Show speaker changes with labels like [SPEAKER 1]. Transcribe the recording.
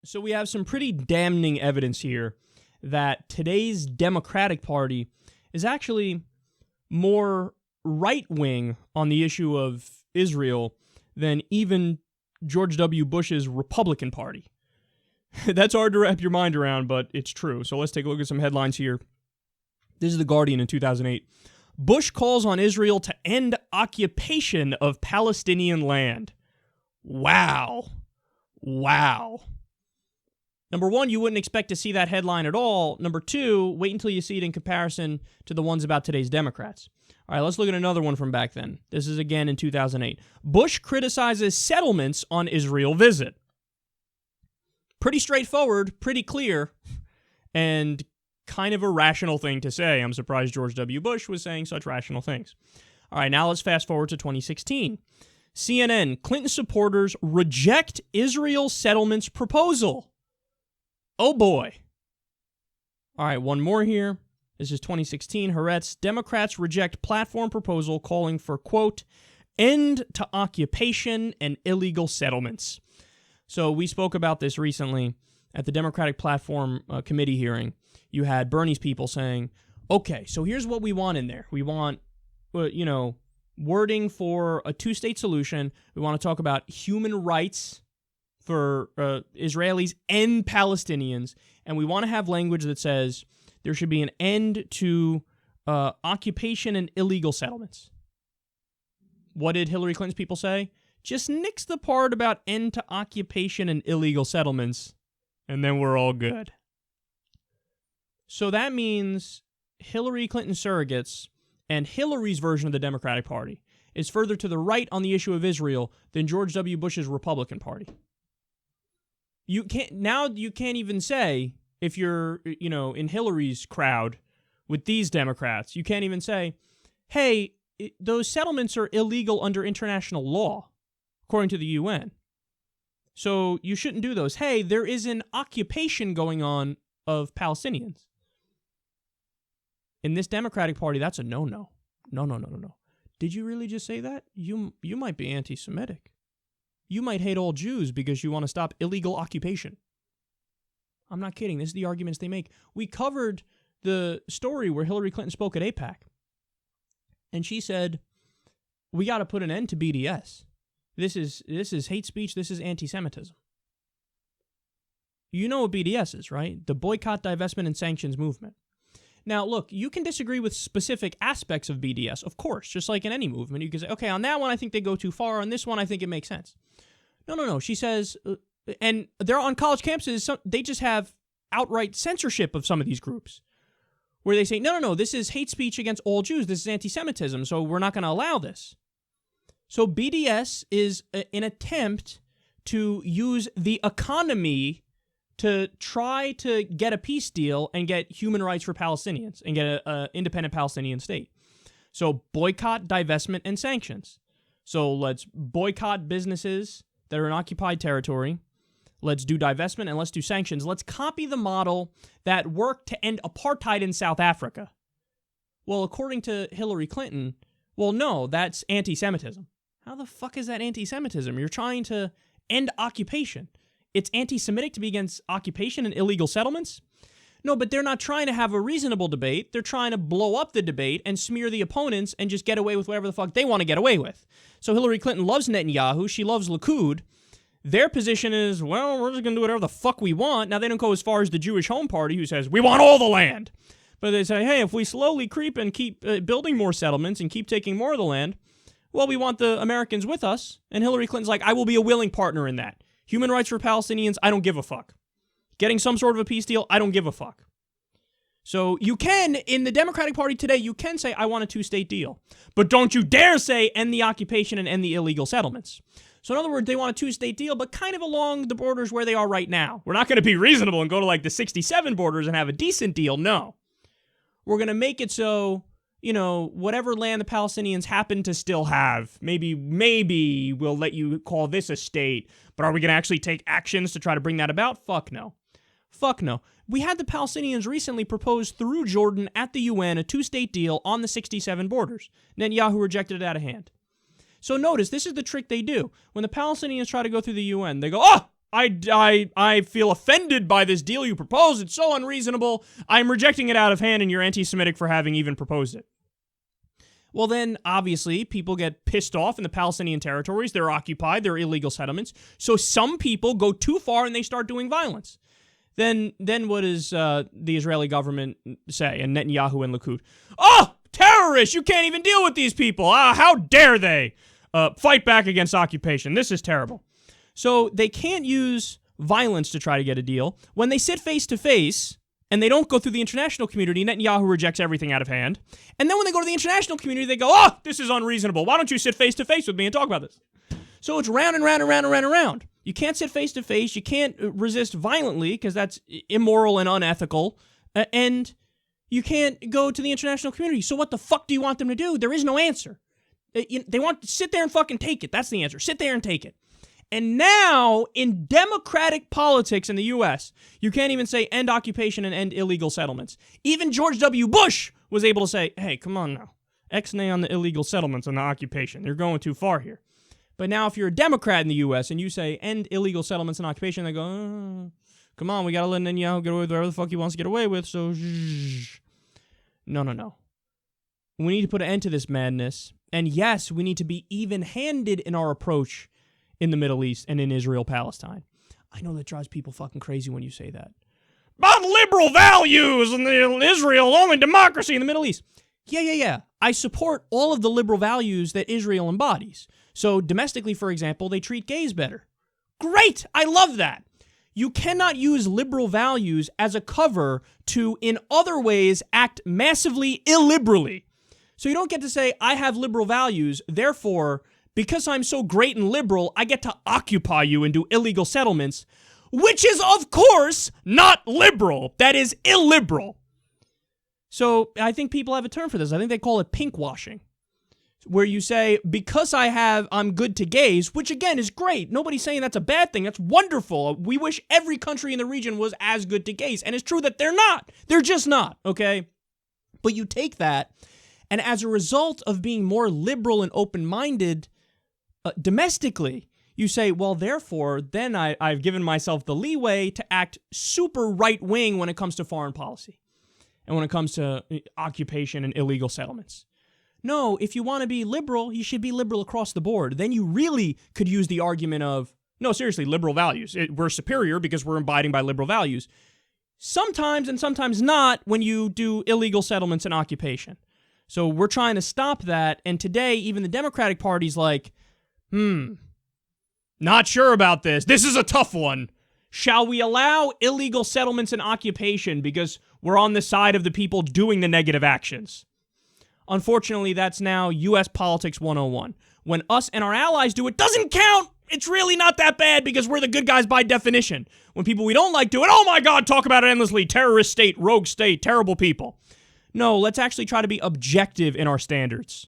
[SPEAKER 1] So we have some pretty damning evidence here that today's Democratic Party is actually more right-wing on the issue of Israel than even George W. Bush's Republican Party. That's hard to wrap your mind around, but it's true. So let's take a look at some headlines here. This is The Guardian in 2008. Bush calls on Israel to end occupation of Palestinian land. Wow. Number one, you wouldn't expect to see that headline at all. Number two, wait until you see it in comparison to the ones about today's Democrats. All right, let's look at another one from back then. This is again in 2008. Bush criticizes settlements on Israel visit. Pretty straightforward, pretty clear, and kind of a rational thing to say. I'm surprised George W. Bush was saying such rational things. All right, now let's fast forward to 2016. CNN, Clinton supporters reject Israel settlements proposal. Oh boy. All right, one more here. This is 2016. Haaretz, Democrats reject platform proposal calling for, quote, end to occupation and illegal settlements. So we spoke about this recently at the Democratic Platform Committee hearing. You had Bernie's people saying, okay, so here's what we want in there. We want, wording for a two-state solution. We want to talk about human rights for Israelis and Palestinians. And we want to have language that says there should be an end to occupation and illegal settlements. What did Hillary Clinton's people say? Just nix the part about end to occupation and illegal settlements, and then we're all good. So that means Hillary Clinton surrogates and Hillary's version of the Democratic Party is further to the right on the issue of Israel than George W. Bush's Republican Party. You can't even say, if you're, in Hillary's crowd with these Democrats, you can't even say, hey, those settlements are illegal under international law, according to the UN. So you shouldn't do those. Hey, there is an occupation going on of Palestinians. In this Democratic Party, that's a no-no. No. Did you really just say that? You might be anti-Semitic. You might hate all Jews because you want to stop illegal occupation. I'm not kidding. This is the arguments they make. We covered the story where Hillary Clinton spoke at AIPAC. And she said, we got to put an end to BDS. This is hate speech. This is anti-Semitism. You know what BDS is, right? The Boycott, Divestment, and Sanctions Movement. Now, look, you can disagree with specific aspects of BDS, of course, just like in any movement. You can say, okay, on that one, I think they go too far. On this one, I think it makes sense. No. She says, and they're on college campuses, they just have outright censorship of some of these groups, where they say, no, this is hate speech against all Jews. This is anti-Semitism, so we're not going to allow this. So BDS is an attempt to use the economy to try to get a peace deal and get human rights for Palestinians and get an independent Palestinian state. So boycott, divestment, and sanctions. So let's boycott businesses that are in occupied territory. Let's do divestment and let's do sanctions. Let's copy the model that worked to end apartheid in South Africa. Well, according to Hillary Clinton, well, no, that's anti-Semitism. How the fuck is that anti-Semitism? You're trying to end occupation. It's anti-Semitic to be against occupation and illegal settlements? No, but they're not trying to have a reasonable debate. They're trying to blow up the debate and smear the opponents and just get away with whatever the fuck they want to get away with. So Hillary Clinton loves Netanyahu. She loves Likud. Their position is, well, we're just going to do whatever the fuck we want. Now, they don't go as far as the Jewish Home Party, who says, we want all the land. But they say, hey, if we slowly creep and keep building more settlements and keep taking more of the land, well, we want the Americans with us. And Hillary Clinton's like, I will be a willing partner in that. Human rights for Palestinians, I don't give a fuck. Getting some sort of a peace deal, I don't give a fuck. So you can, in the Democratic Party today, you can say, I want a two-state deal. But don't you dare say, end the occupation and end the illegal settlements. So in other words, they want a two-state deal, but kind of along the borders where they are right now. We're not going to be reasonable and go to like the 67 borders and have a decent deal, no. We're going to make it so, whatever land the Palestinians happen to still have, maybe we'll let you call this a state, but are we going to actually take actions to try to bring that about? Fuck no. We had the Palestinians recently propose through Jordan at the UN a two-state deal on the 67 borders. Netanyahu rejected it out of hand. So notice, this is the trick they do. When the Palestinians try to go through the UN, they go, oh, I feel offended by this deal you proposed. It's so unreasonable. I'm rejecting it out of hand, and you're anti-Semitic for having even proposed it. Well, then, obviously, people get pissed off in the Palestinian territories. They're occupied. They're illegal settlements. So some people go too far and they start doing violence. Then what does the Israeli government say, and Netanyahu and Likud? Oh, terrorists! You can't even deal with these people. How dare they fight back against occupation? This is terrible. So they can't use violence to try to get a deal. When they sit face to face and they don't go through the international community, Netanyahu rejects everything out of hand. And then when they go to the international community, they go, oh, this is unreasonable. Why don't you sit face to face with me and talk about this? So it's round and round and round and round and round. You can't sit face to face. You can't resist violently because that's immoral and unethical. And you can't go to the international community. So what the fuck do you want them to do? There is no answer. They want to sit there and fucking take it. That's the answer. Sit there and take it. And now, in democratic politics in the U.S., you can't even say end occupation and end illegal settlements. Even George W. Bush was able to say, hey, come on now. X-nay on the illegal settlements and the occupation. You're going too far here. But now if you're a Democrat in the U.S. and you say end illegal settlements and occupation, they go, oh, come on, we got to let Netanyahu get away with whatever the fuck he wants to get away with, so No. We need to put an end to this madness. And yes, we need to be even-handed in our approach in the Middle East and in Israel-Palestine. I know that drives people fucking crazy when you say that. But liberal values in Israel, only democracy in the Middle East. Yeah. I support all of the liberal values that Israel embodies. So domestically, for example, they treat gays better. Great! I love that. You cannot use liberal values as a cover to, in other ways, act massively illiberally. So you don't get to say, I have liberal values, therefore, because I'm so great and liberal, I get to occupy you and do illegal settlements, which is, of course, not liberal. That is illiberal. So I think people have a term for this. I think they call it pinkwashing, where you say, because I'm good to gays, which again is great. Nobody's saying that's a bad thing. That's wonderful. We wish every country in the region was as good to gays. And it's true that they're not. They're just not, okay? But you take that, and as a result of being more liberal and open-minded domestically, you say, well, therefore, then I've given myself the leeway to act super right-wing when it comes to foreign policy and when it comes to occupation and illegal settlements. No, if you want to be liberal, you should be liberal across the board. Then you really could use the argument of, no, seriously, liberal values. We're superior because we're abiding by liberal values. Sometimes and sometimes not when you do illegal settlements and occupation. So we're trying to stop that. And today, even the Democratic Party's like, not sure about this. This is a tough one. Shall we allow illegal settlements and occupation because we're on the side of the people doing the negative actions? Unfortunately, that's now U.S. Politics 101. When us and our allies do it, doesn't count. It's really not that bad because we're the good guys by definition. When people we don't like do it, oh my God, talk about it endlessly. Terrorist state, rogue state, terrible people. No, let's actually try to be objective in our standards.